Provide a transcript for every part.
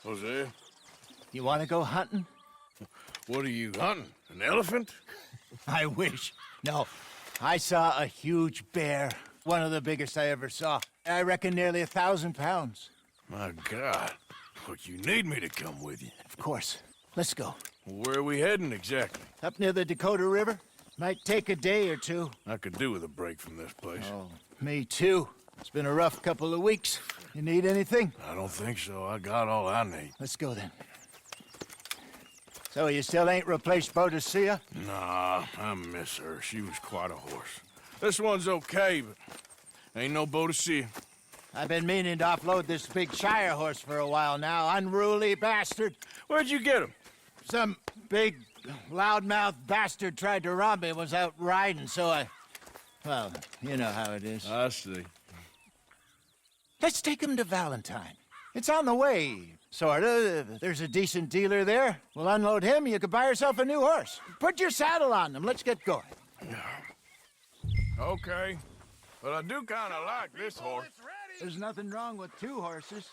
Jose, You want to go hunting? what are you hunting? An elephant? I wish. No, I saw a huge bear. One of the biggest I ever saw. I reckon nearly 1,000 pounds. My God. But you need me to come with you. Of course. Let's go. Where are we heading exactly? Up near the Dakota River. Might take a day or two. I could do with a break from this place. Oh, me too. It's been a rough couple of weeks. You need anything? I don't think so. I got all I need. Let's go then. So you still ain't replaced Boadicea? Nah, I miss her. She was quite a horse. This one's okay, but ain't no Boadicea. I've been meaning to offload this big Shire horse for a while now. Unruly bastard. Where'd you get him? Some big, loudmouth bastard tried to rob me, was out riding, so I... Well, you know how it is. I see. Let's take him to Valentine. It's on the way, sorta. There's a decent dealer there. We'll unload him, you could buy yourself a new horse. Put your saddle on him, let's get going. Okay. But I do kind of like this horse. There's nothing wrong with two horses.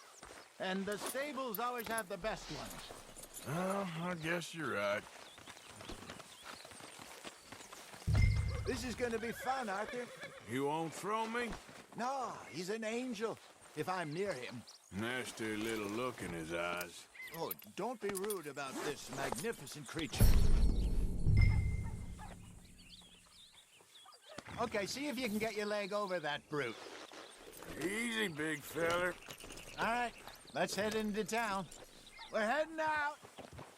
And the stables always have the best ones. Well, I guess you're right. This is gonna be fun, Arthur. You won't throw me? No, he's an angel, if I'm near him. Nasty little look in his eyes. Oh, don't be rude about this magnificent creature. Okay, see if you can get your leg over that brute. Easy, big feller. All right, let's head into town. We're heading out.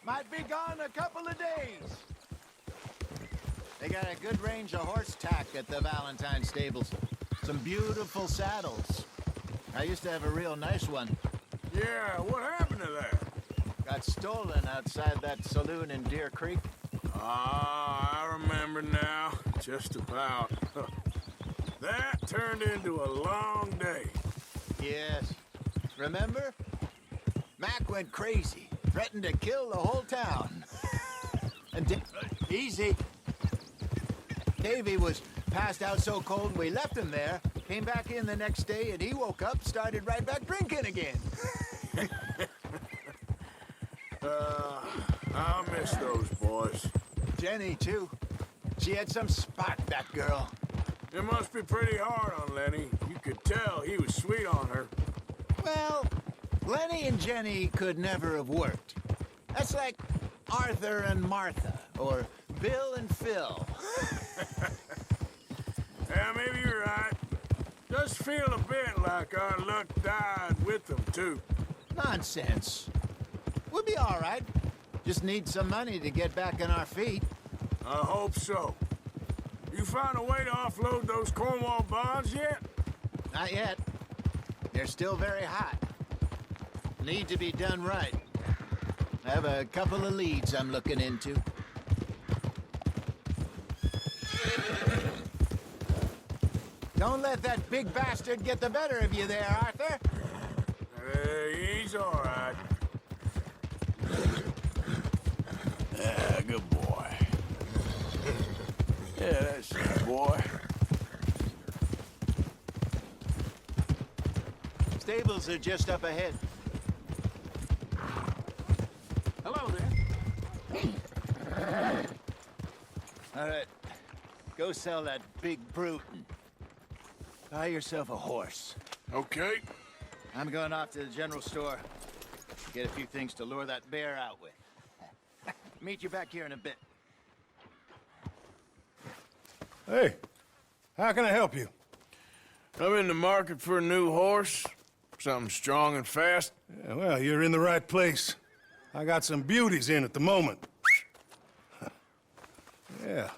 Might be gone a couple of days. They got a good range of horse tack at the Valentine stables. Some beautiful saddles. I used to have a real nice one. Yeah, what happened to that? Got stolen outside that saloon in Deer Creek. Ah, I remember now. Just about. That turned into a long day. Yes. Remember? Mac went crazy. Threatened to kill the whole town. And easy. Davy was passed out so cold we left him there. Came back in the next day and he woke up, started right back drinking again. I'll miss those boys. Jenny, too. She had some spot, that girl. It must be pretty hard on Lenny. You could tell he was sweet on her. Well, Lenny and Jenny could never have worked. That's like Arthur and Martha, or Bill and Phil. Yeah, maybe you're right. Does feel a bit like our luck died with them, too. Nonsense. We'll be all right. Just need some money to get back on our feet. I hope so. You found a way to offload those Cornwall bonds yet? Not yet. They're still very hot. Need to be done right. I have a couple of leads I'm looking into. Don't let that big bastard get the better of you there, Arthur. He's all right. Yeah, good boy. Yeah, that's it, boy. Stables are just up ahead. Hello there. All right. Go sell that big brute and buy yourself a horse. Okay. I'm going off to the general store. Get a few things to lure that bear out with. Meet you back here in a bit. Hey, how can I help you? I'm in the market for a new horse. Something strong and fast. Yeah, well, you're in the right place. I got some beauties in at the moment. Yeah.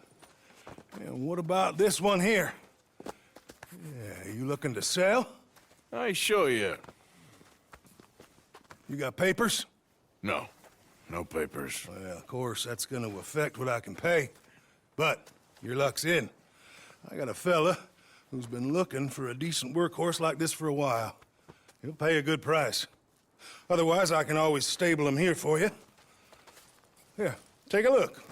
And what about this one here? Yeah, you looking to sell? I ain't sure yet. You got papers? No. No papers. Well, of course, that's gonna affect what I can pay. But your luck's in. I got a fella who's been looking for a decent workhorse like this for a while. He'll pay a good price. Otherwise, I can always stable him here for you. Here, take a look.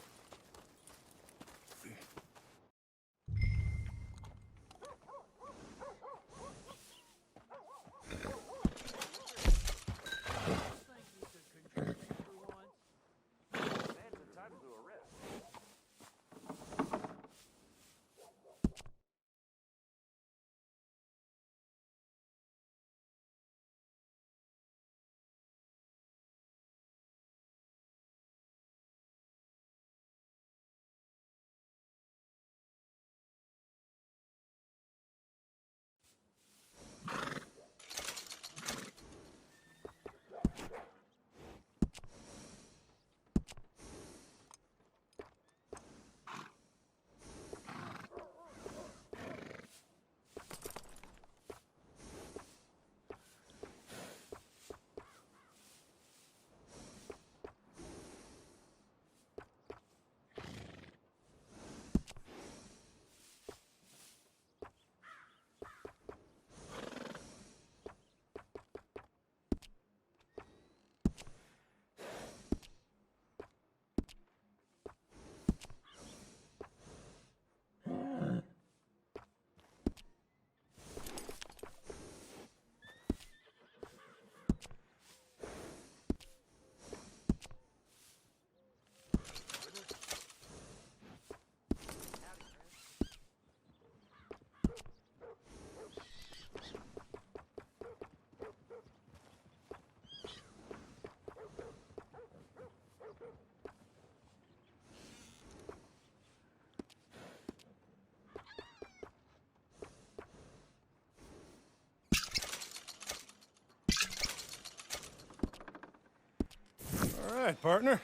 right, partner.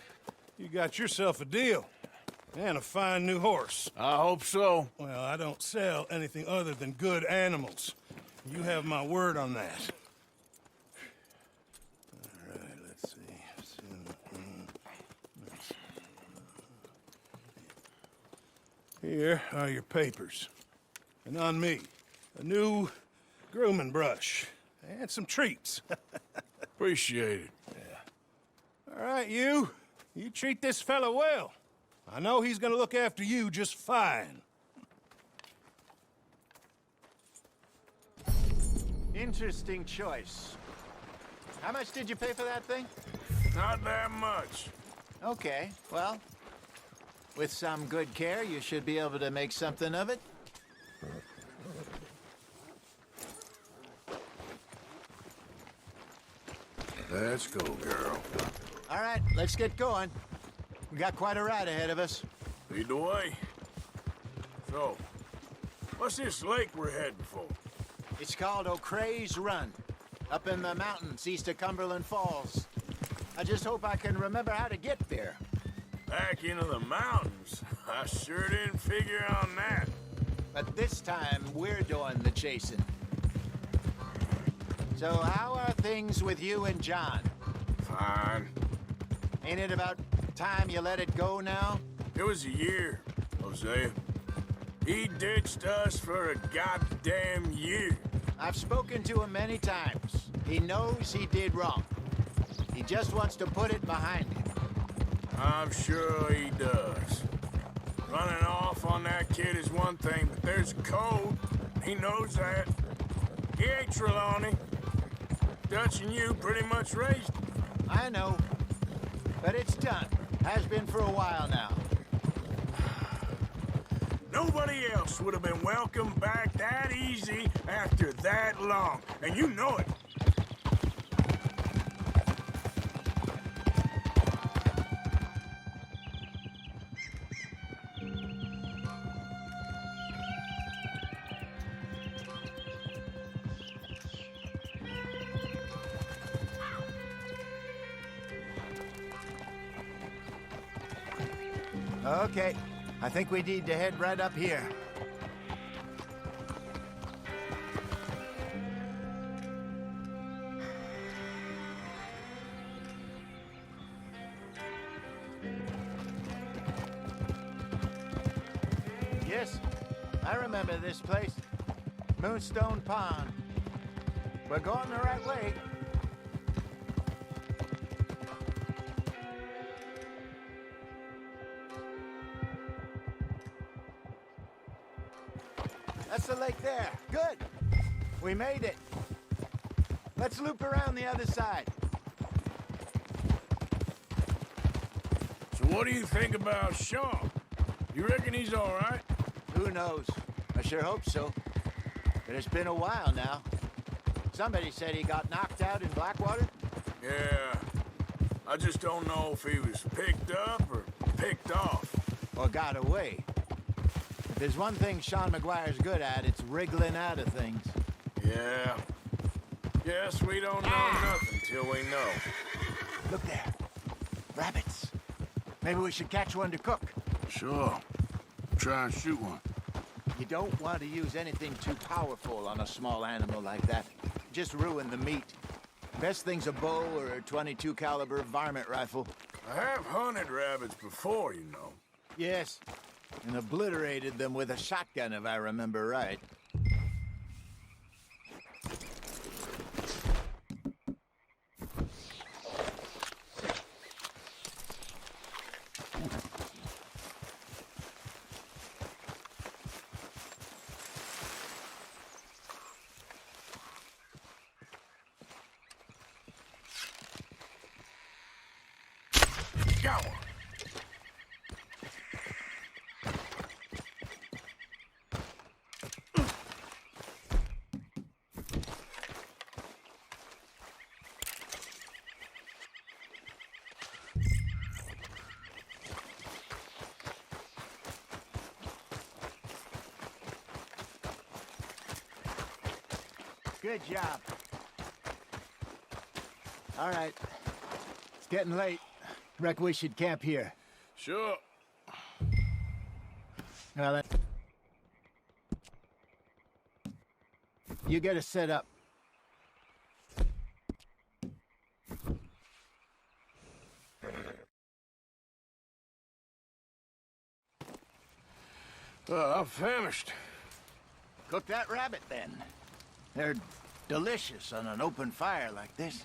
You got yourself a deal. And a fine new horse. I hope so. Well, I don't sell anything other than good animals. You have my word on that. All right, let's see. Here are your papers. And on me, a new grooming brush. And some treats. Appreciate it. All right, you. You treat this fella well. I know he's gonna look after you just fine. Interesting choice. How much did you pay for that thing? Not that much. Okay, well, with some good care, you should be able to make something of it. Let's go, girl. All right, let's get going. We got quite a ride ahead of us. Lead the way. So, what's this lake we're heading for? It's called O'Creagh's Run, up in the mountains east of Cumberland Falls. I just hope I can remember how to get there. Back into the mountains? I sure didn't figure on that. But this time, we're doing the chasing. So how are things with you and John? Fine. Ain't it about time you let it go now? It was a year, Hosea. He ditched us for a goddamn year. I've spoken to him many times. He knows he did wrong. He just wants to put it behind him. I'm sure he does. Running off on that kid is one thing, but there's code. He knows that. He ain't Trelawney. Dutch and you pretty much raised him. I know. But it's done. Has been for a while now. Nobody else would have been welcomed back that easy after that long, and you know it. Okay. I think we need to head right up here. Yes, I remember this place. Moonstone Pond. We're going the right way. That's the lake there. Good. We made it. Let's loop around the other side. So what do you think about Sean? You reckon he's all right? Who knows? I sure hope so. But it's been a while now. Somebody said he got knocked out in Blackwater. Yeah. I just don't know if he was picked up or picked off. Or got away. If there's one thing Sean McGuire's good at, it's wriggling out of things. Yeah. Guess we don't know nothing till we know. Look there. Rabbits. Maybe we should catch one to cook. Sure. Try and shoot one. You don't want to use anything too powerful on a small animal like that. Just ruin the meat. Best thing's a bow or a .22 caliber varmint rifle. I have hunted rabbits before, you know. Yes, and obliterated them with a shotgun, if I remember right. Got one. Good job. All right. It's getting late. Reckon we should camp here. Sure. Well, then... You get us set up. I'm famished. Cook that rabbit, then. They're delicious on an open fire like this.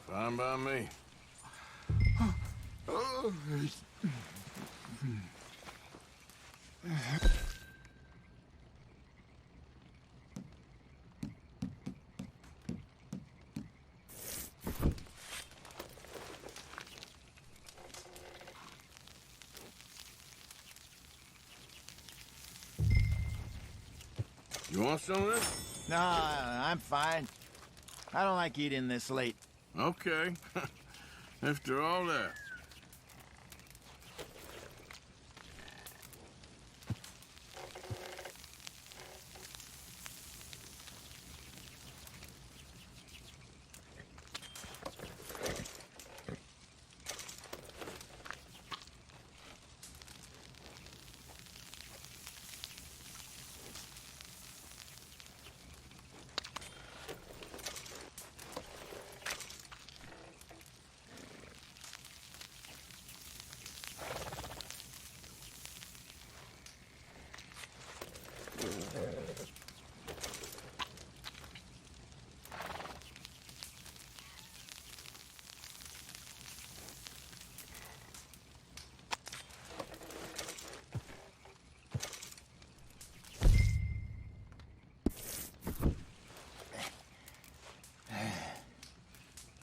Fine by me. You want some of this? No, I'm fine. I don't like eating this late. Okay. After all that.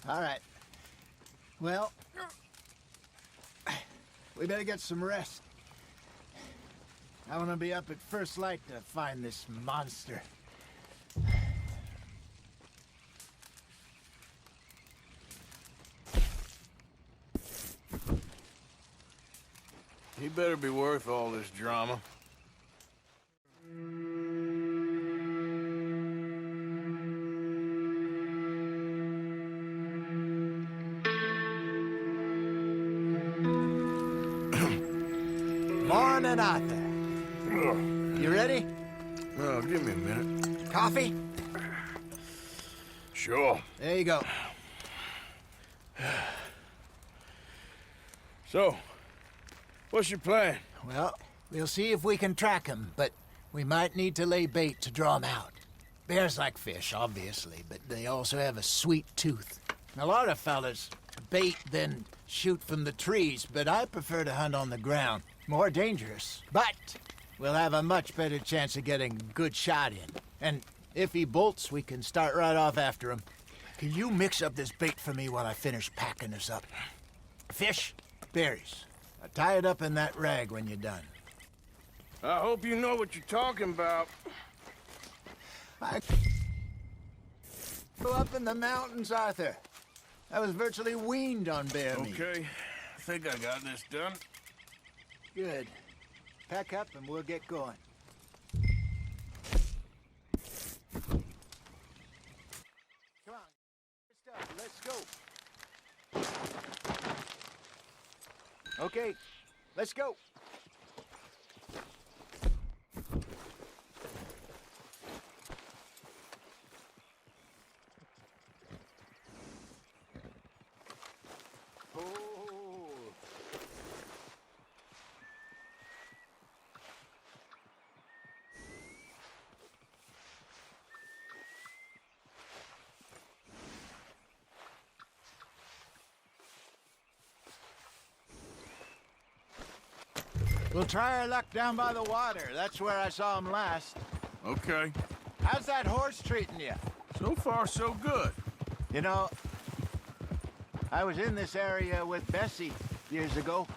All right. Well, we better get some rest. I want to be up at first light to find this monster. He better be worth all this drama. Morning, Arthur. You ready? Oh, give me a minute. Coffee? Sure. There you go. So, what's your plan? Well, we'll see if we can track him, but we might need to lay bait to draw him out. Bears like fish, obviously, but they also have a sweet tooth. A lot of fellas bait, then shoot from the trees, but I prefer to hunt on the ground. More dangerous, but we'll have a much better chance of getting a good shot in. And if he bolts, we can start right off after him. Can you mix up this bait for me while I finish packing this up? Fish, berries. Tie it up in that rag when you're done. I hope you know what you're talking about. I grew up in the mountains, Arthur. I was virtually weaned on bear meat. Okay, I think I got this done. Good. Pack up and we'll get going. Come on, let's go. Okay, let's go. We'll try our luck down by the water. That's where I saw him last. Okay. How's that horse treating you? So far, so good. You know, I was in this area with Bessie years ago.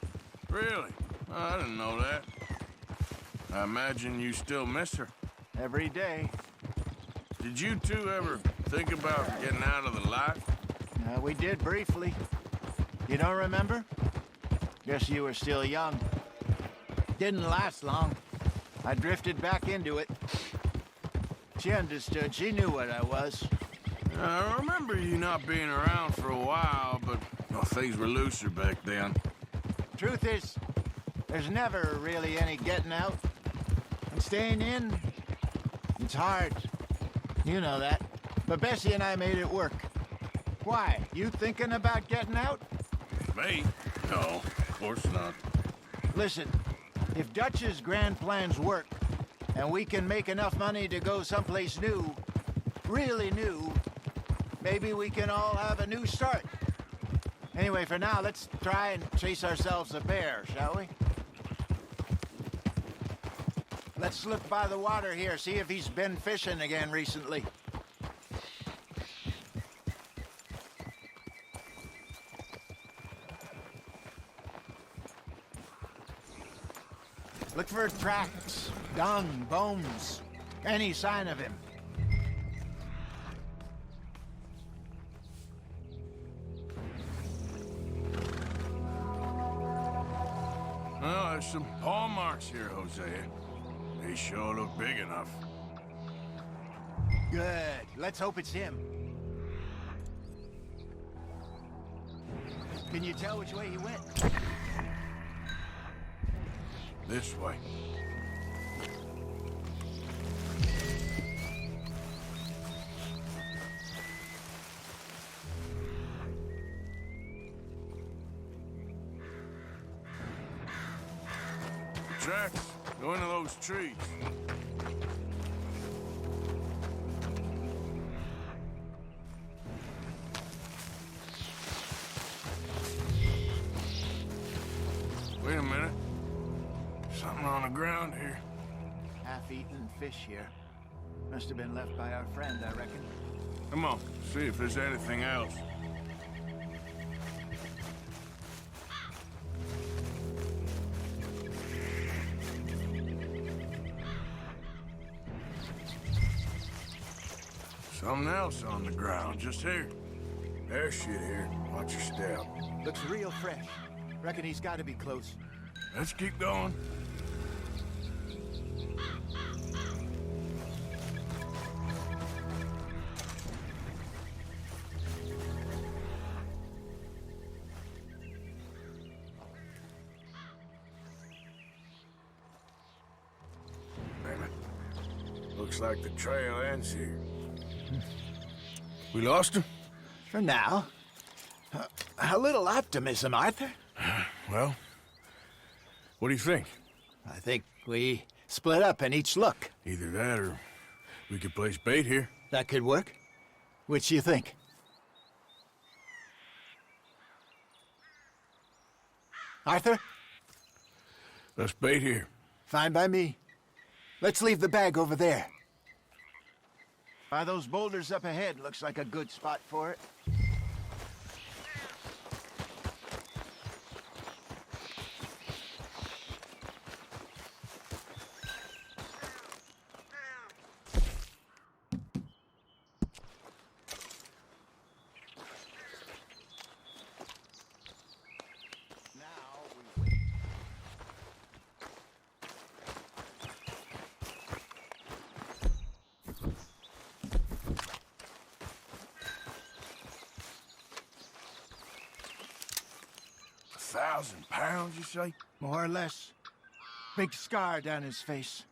Really? Oh, I didn't know that. I imagine you still miss her. Every day. Did you two ever think about getting out of the life? We did briefly. You don't remember? Guess you were still young. Didn't last long. I drifted back into it. She understood. She knew what I was. I remember you not being around for a while, but Well, things were looser back then. Truth is, there's never really any getting out. And staying in, it's hard. You know that. But Bessie and I made it work. Why? You thinking about getting out? Me? No, of course not. Listen, if Dutch's grand plans work, and we can make enough money to go someplace new, really new, maybe we can all have a new start. Anyway, for now, let's try and chase ourselves a bear, shall we? Let's slip by the water here, see if he's been fishing again recently. Look for tracks, dung, bones, any sign of him. Well, there's some paw marks here, Hosea. They sure look big enough. Good. Let's hope it's him. Can you tell which way he went? This way. Tracks. Go into those trees. Wait a minute. Something on the ground here. Half-eaten fish here. Must have been left by our friend, I reckon. Come on, see if there's anything else. Something else on the ground, just here. There's shit here. Watch your step. Looks real fresh. Reckon he's got to be close. Let's keep going. Damn it. Looks like the trail ends here. We lost him? For now. A little optimism, Arthur. Well, what do you think? I think we split up and each look. Either that or we could place bait here. That could work. Which you think? Arthur? Let's bait here. Fine by me. Let's leave the bag over there. By those boulders up ahead, looks like a good spot for it. £1,000, you say? More or less. Big scar down his face.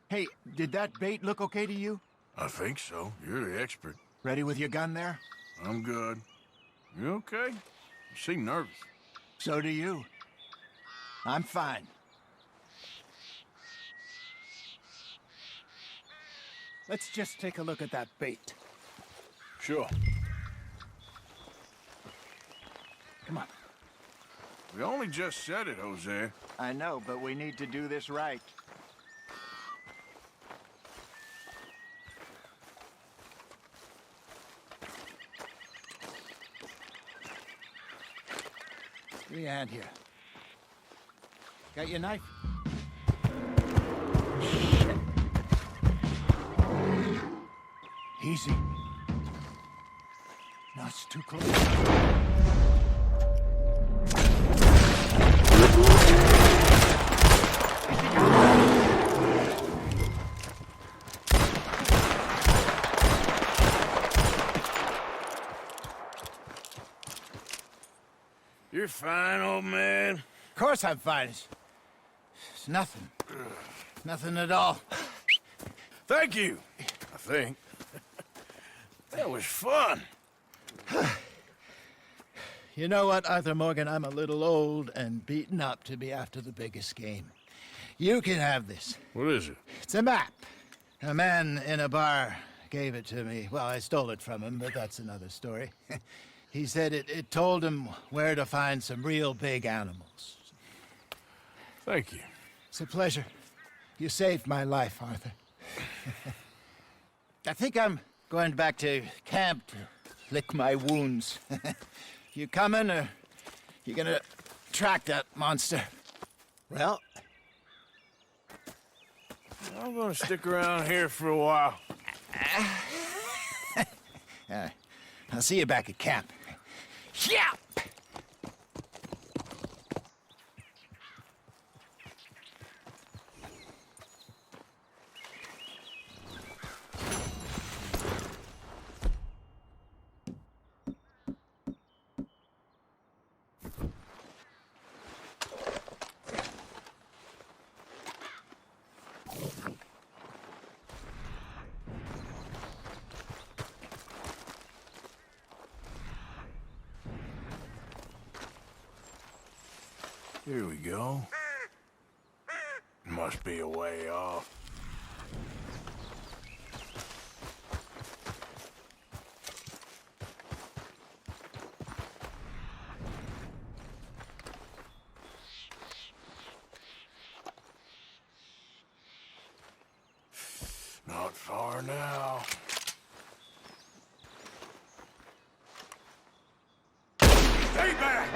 Hey, did that bait look okay to you? I think so. You're the expert. Ready with your gun there? I'm good. You okay? You seem nervous. So do you. I'm fine. Let's just take a look at that bait. Sure. Come on. We only just said it, Jose. I know, but we need to do this right. Give me a hand here. Got your knife? Shit. Easy. No, it's too close. You're fine, old man. Of course I'm fine. It's nothing. Nothing at all. Thank you, I think. That was fun. You know what, Arthur Morgan? I'm a little old and beaten up to be after the biggest game. You can have this. What is it? It's a map. A man in a bar gave it to me. Well, I stole it from him, but that's another story. He said it told him where to find some real big animals. Thank you. It's a pleasure. You saved my life, Arthur. I think I'm going back to camp to lick my wounds. You coming, or you gonna track that monster? Well, I'm gonna stick around here for a while. I'll see you back at camp. Yeah! Here we go. Must be a way off. Not far now. Stay back!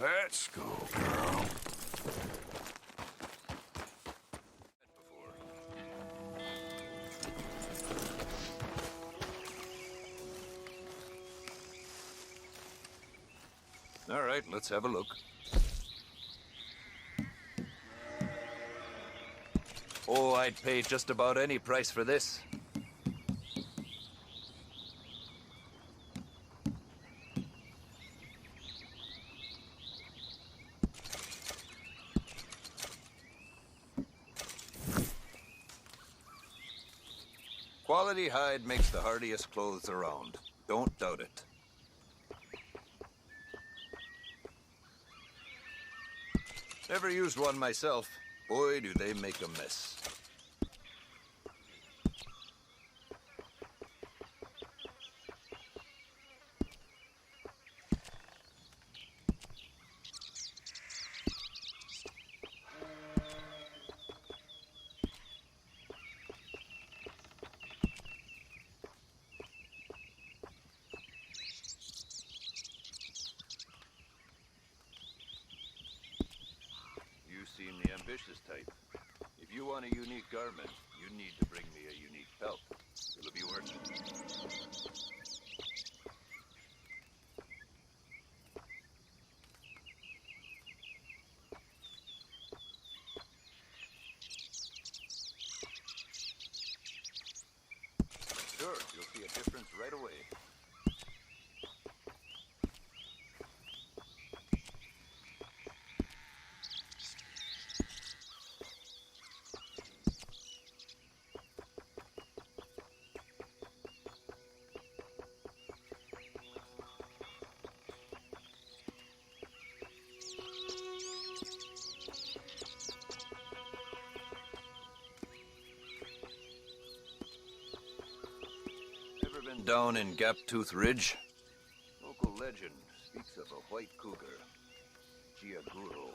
Let's go, girl. All right, let's have a look. Oh, I'd pay just about any price for this. Quality hide makes the hardiest clothes around. Don't doubt it. Never used one myself. Boy, do they make a mess. You seem the ambitious type. If you want a unique garment, you need to bring me a unique pelt. It'll be worth it. Sure, you'll see a difference right away. down in Gaptooth Ridge? Local legend speaks of a white cougar, Giaguro.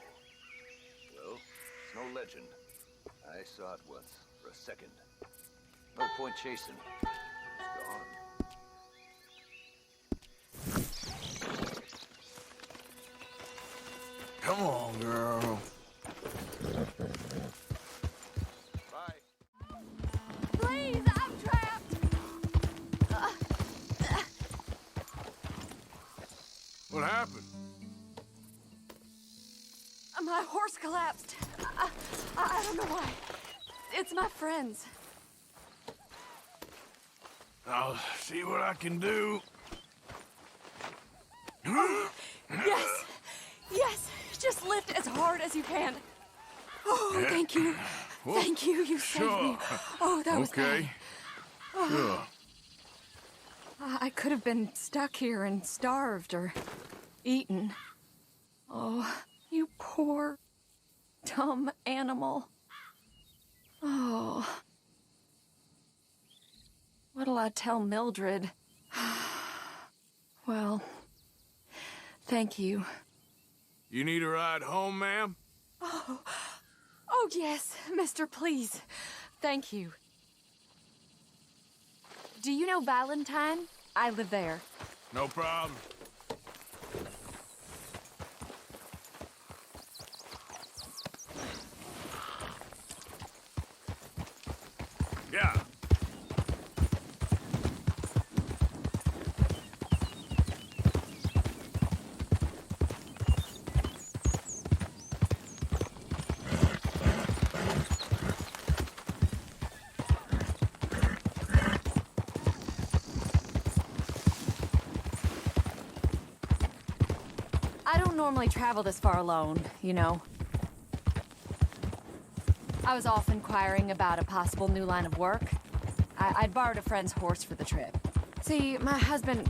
Well, it's no legend. I saw it once, for a second. No point chasing. It's gone. Come on, girl. Bye. Please, I'm trapped. What happened? My horse collapsed. I don't know why. It's my friends. I'll see what I can do. Yes. Yes. Just lift as hard as you can. Oh, thank you. Well, Thank you. You saved me. sure. Oh, that was Okay. Sure. I could have been stuck here and starved or eaten. Oh, you poor, dumb animal. Oh. What'll I tell Mildred? Well, thank you. You need a ride home, ma'am? Oh, yes, mister, please. Thank you. Do you know Valentine? I live there. No problem. Yeah. I don't normally travel this far alone, you know. I was off inquiring about a possible new line of work. I'd borrowed a friend's horse for the trip. See, my husband...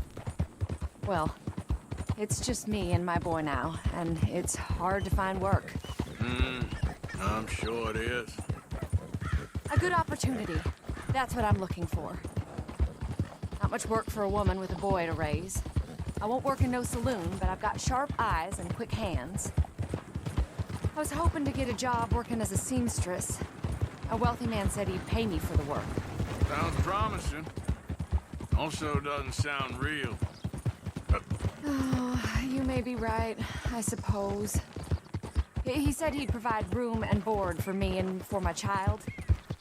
Well, it's just me and my boy now, and it's hard to find work. I'm sure it is. A good opportunity. That's what I'm looking for. Not much work for a woman with a boy to raise. I won't work in no saloon, but I've got sharp eyes and quick hands. I was hoping to get a job working as a seamstress. A wealthy man said he'd pay me for the work. Sounds promising. Also doesn't sound real. Oh, you may be right, I suppose. He said he'd provide room and board for me and for my child.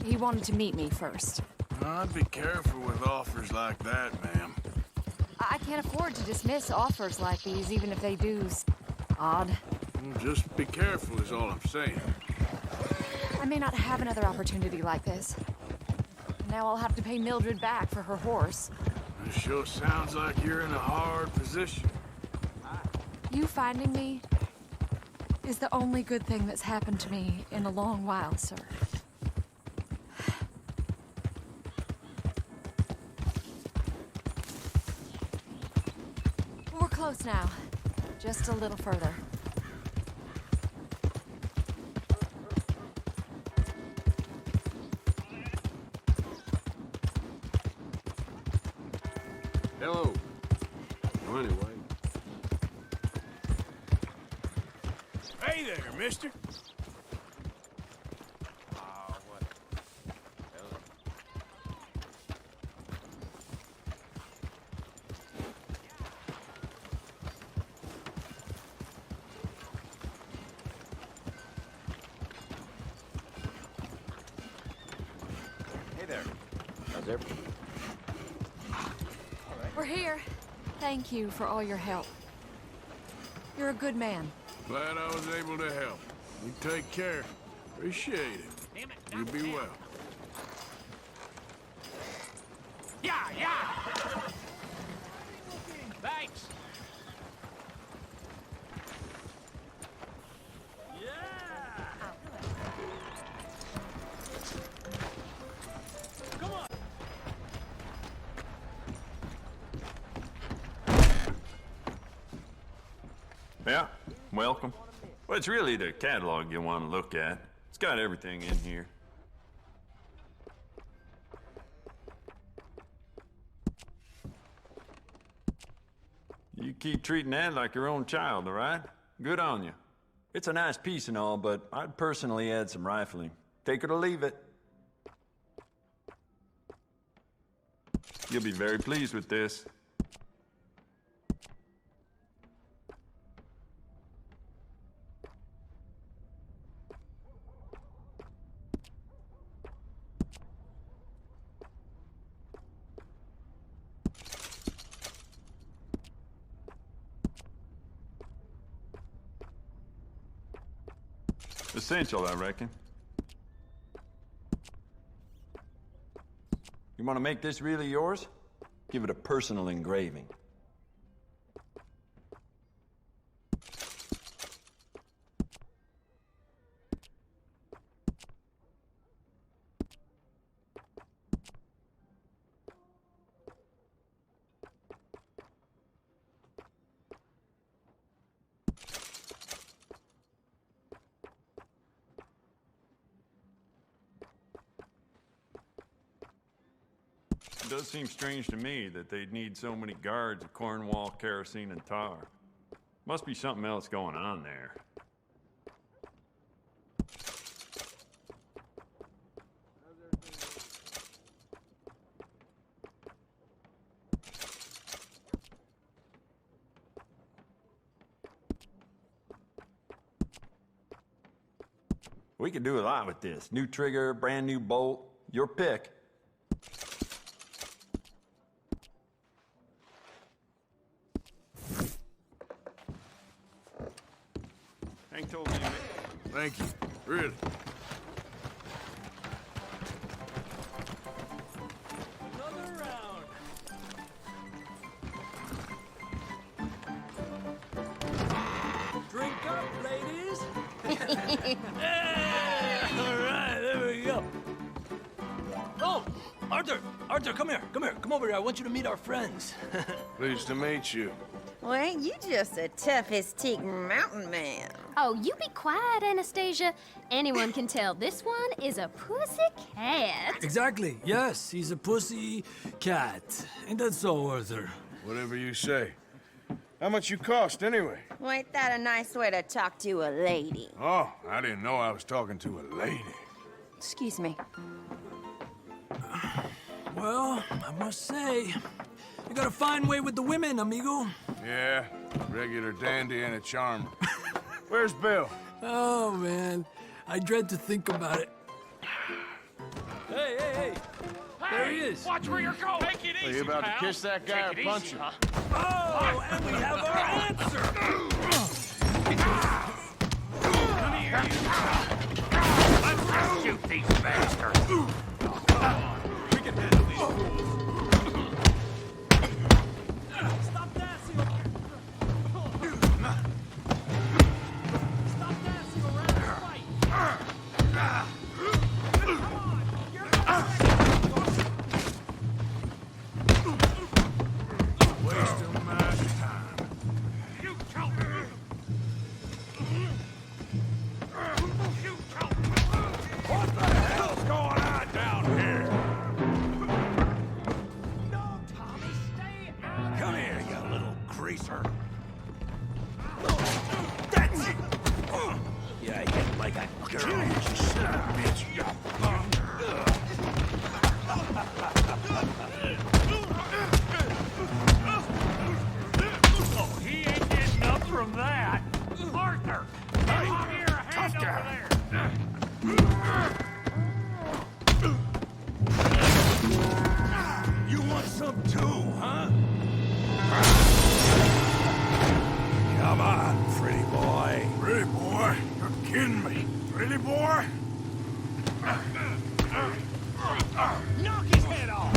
He wanted to meet me first. I'd be careful with offers like that, ma'am. I can't afford to dismiss offers like these, even if they do odd. Just be careful is all I'm saying. I may not have another opportunity like this. Now I'll have to pay Mildred back for her horse. It sure sounds like you're in a hard position. You finding me is the only good thing that's happened to me in a long while, sir. We're close now. Just a little further. Hello. Oh, anyway. Hey there, mister. Hey there. How's everything? We're here. Thank you for all your help. You're a good man. Glad I was able to help. You take care. Appreciate it. You be well. Yeah! Thanks! Yeah, welcome. Well, it's really the catalog you want to look at. It's got everything in here. keep treating that like your own child, all right? Good on you. It's a nice piece and all, but I'd personally add some rifling. Take it or leave it. You'll be very pleased with this. Essential, I reckon. You want to make this really yours? Give it a personal engraving. It does seem strange to me that they'd need so many guards of Cornwall, kerosene, and tar. Must be something else going on there. We could do a lot with this. New trigger, brand new bolt, your pick. Hank told me to make... Thank you. Really. Another round. Drink up, ladies. All right, there we go. Oh, Arthur, come here. Come over here. I want you to meet our friends. Pleased to meet you. Well, ain't you just a tough-as-teak mountain man? Oh, you be quiet, Anastasia. Anyone can tell this one is a pussy cat. Exactly. Yes, he's a pussy cat. Ain't that so, Arthur? Whatever you say. How much you cost, anyway? Well, ain't that a nice way to talk to a lady? Oh, I didn't know I was talking to a lady. Excuse me. Well, I must say, you got a fine way with the women, amigo. Yeah, regular dandy and a charmer. Where's Bill? Oh, man. I dread to think about it. Hey! There he is. Watch where you're going. Take it easy, Are you about pal. to kiss that guy Take it or punch easy, him? huh? Oh, and we have our answer. Come here, you. Let's shoot these bastards. Come on. We can handle these fools. Stop dancing over Stop dancing around the fight. Come on. You're Wasting my time. You choke. You choke. What the hell's going on down here? No, Tommy, stay out. Come here, you little greaser. That's it. Yeah, I hit like a girl. You son of a bitch, you bum. Oh, he ain't getting up from that. Arthur, come here, a hand over there. You want some too, huh? Come on, pretty boy. Pretty boy? You're kidding me. Pretty boy? Knock his head off.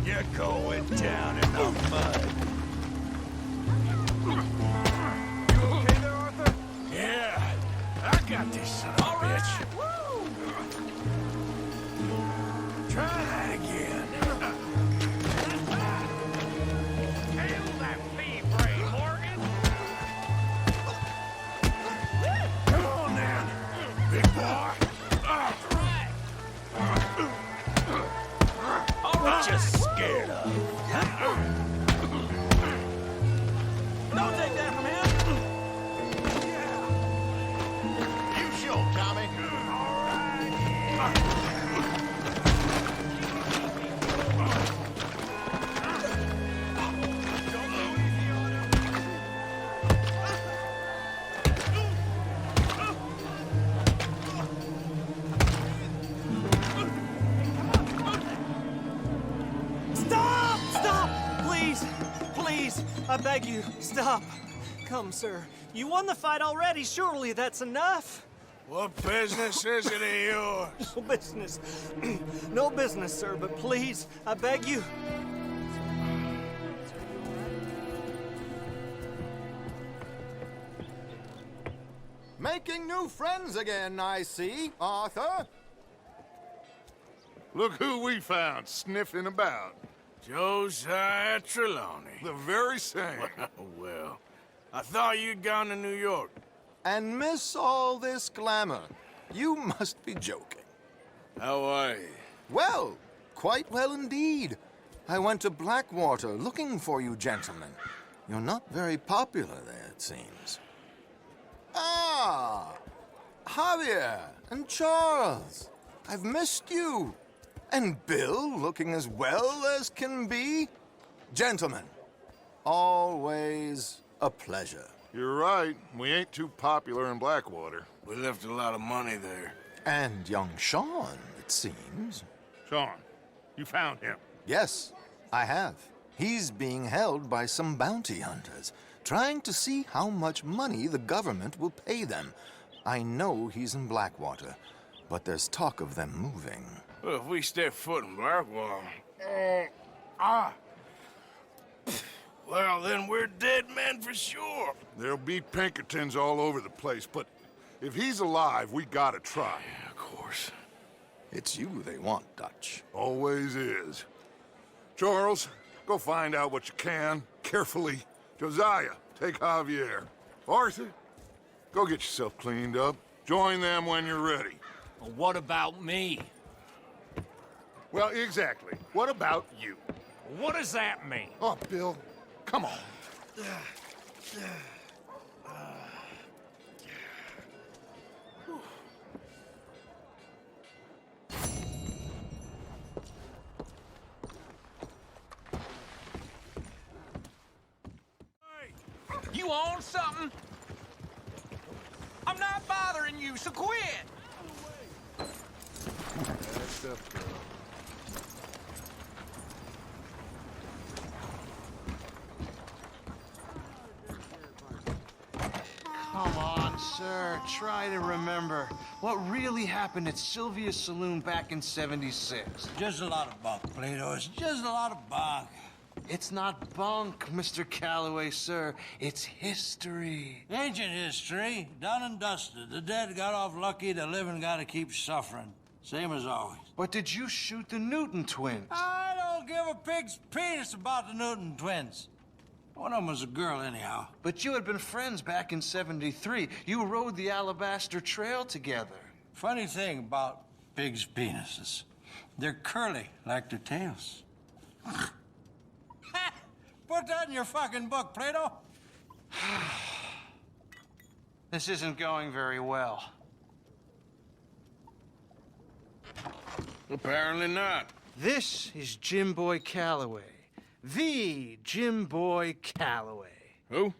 You're going down in the mud. You okay there, Arthur? Yeah, I got this son of a bitch. Try that again. Hail that pea-brain, Morgan. Come on, then, big boy. beg you, stop. Come, sir. You won the fight already. Surely that's enough. What business is it of yours? No business. No business, sir, but please, I beg you. Making new friends again, I see, Arthur. Look who we found sniffing about. Josiah Trelawney. The very same. Well, I thought you'd gone to New York. And miss all this glamour. You must be joking. How are you? Well, quite well indeed. I went to Blackwater looking for you gentlemen. You're not very popular there, it seems. Ah, Javier and Charles. I've missed you. And Bill looking as well as can be. Gentlemen, always a pleasure. You're right. We ain't too popular in Blackwater. We left a lot of money there. And young Sean, it seems. Sean, you found him. Yes, I have. He's being held by some bounty hunters, trying to see how much money the government will pay them. I know he's in Blackwater, but there's talk of them moving. Well, if we step foot in Blackwater... Well, then we're dead men for sure. There'll be Pinkertons all over the place, but if he's alive, we gotta try. Yeah, of course. It's you they want, Dutch. Always is. Charles, go find out what you can, carefully. Josiah, take Javier. Arthur, go get yourself cleaned up. Join them when you're ready. Well, what about me? Well, exactly. What about you? What does that mean? Oh, Bill, come on. You on something? I'm not bothering you, so quit! That's up, girl. Come on, sir. Try to remember what really happened at Sylvia's Saloon back in '76. Just a lot of bunk, Plato. It's just a lot of bunk. It's not bunk, Mr. Calloway, sir. It's history. Ancient history, done and dusted. The dead got off lucky, the living gotta keep suffering. Same as always. But did you shoot the Newton twins? I don't give a pig's penis about the Newton twins. One of them was a girl, anyhow. But you had been friends back in '73. You rode the Alabaster Trail together. Funny thing about pigs' penises. They're curly, like their tails. Put that in your fucking book, Plato. This isn't going very well. Apparently not. This is Jim Boy Calloway. The Jim Boy Calloway. Who?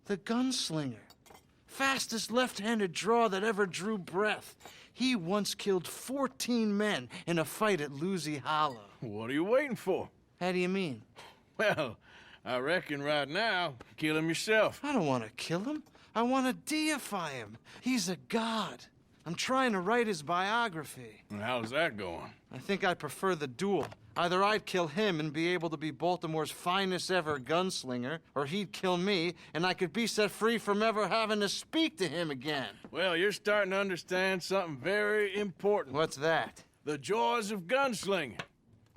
The gunslinger. Fastest left-handed draw that ever drew breath. He once killed 14 men in a fight at Lucy Hollow. What are you waiting for? How do you mean? Well, I reckon right now, kill him yourself. I don't want to kill him. I want to deify him. He's a god. I'm trying to write his biography. And how's that going? I think I prefer the duel. Either I'd kill him and be able to be Baltimore's finest ever gunslinger, or he'd kill me and I could be set free from ever having to speak to him again. Well, you're starting to understand something very important. What's that? The joys of gunslinging.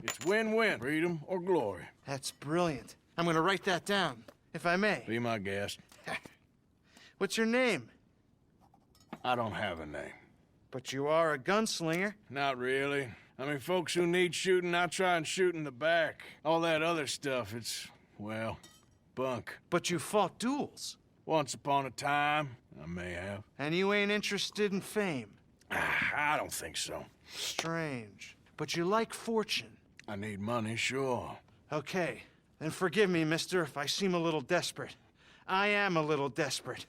It's win-win, freedom or glory. That's brilliant. I'm gonna write that down, if I may. Be my guest. What's your name? I don't have a name. But you are a gunslinger. Not really. I mean, folks who need shooting, I try and shoot in the back. All that other stuff, it's, well, bunk. But you fought duels. Once upon a time, I may have. And you ain't interested in fame. I don't think so. Strange. But you like fortune. I need money, sure. Okay. Then forgive me, mister, if I seem a little desperate. I am a little desperate.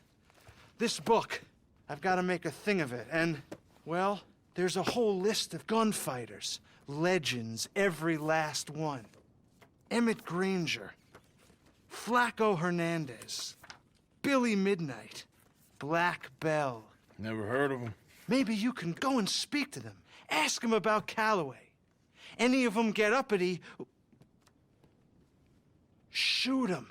This book, I've got to make a thing of it, and, well, there's a whole list of gunfighters. Legends, every last one. Emmett Granger. Flaco Hernandez, Billy Midnight, Black Bell. Never heard of him. Maybe you can go and speak to them. Ask them about Calloway. Any of them get uppity, shoot them.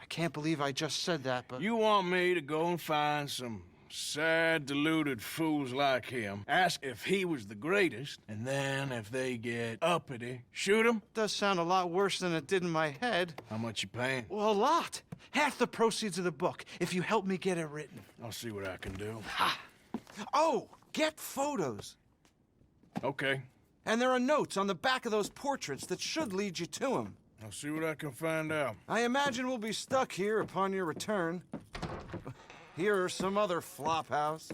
I can't believe I just said that, but... You want me to go and find some sad, deluded fools like him, ask if he was the greatest, and then if they get uppity, shoot him? Does sound a lot worse than it did in my head. How much you paying? Well, a lot. Half the proceeds of the book, if you help me get it written. I'll see what I can do. Ha! Oh, get photos. Okay. And there are notes on the back of those portraits that should lead you to him. I'll see what I can find out. I imagine we'll be stuck here upon your return. Here are some other flophouse.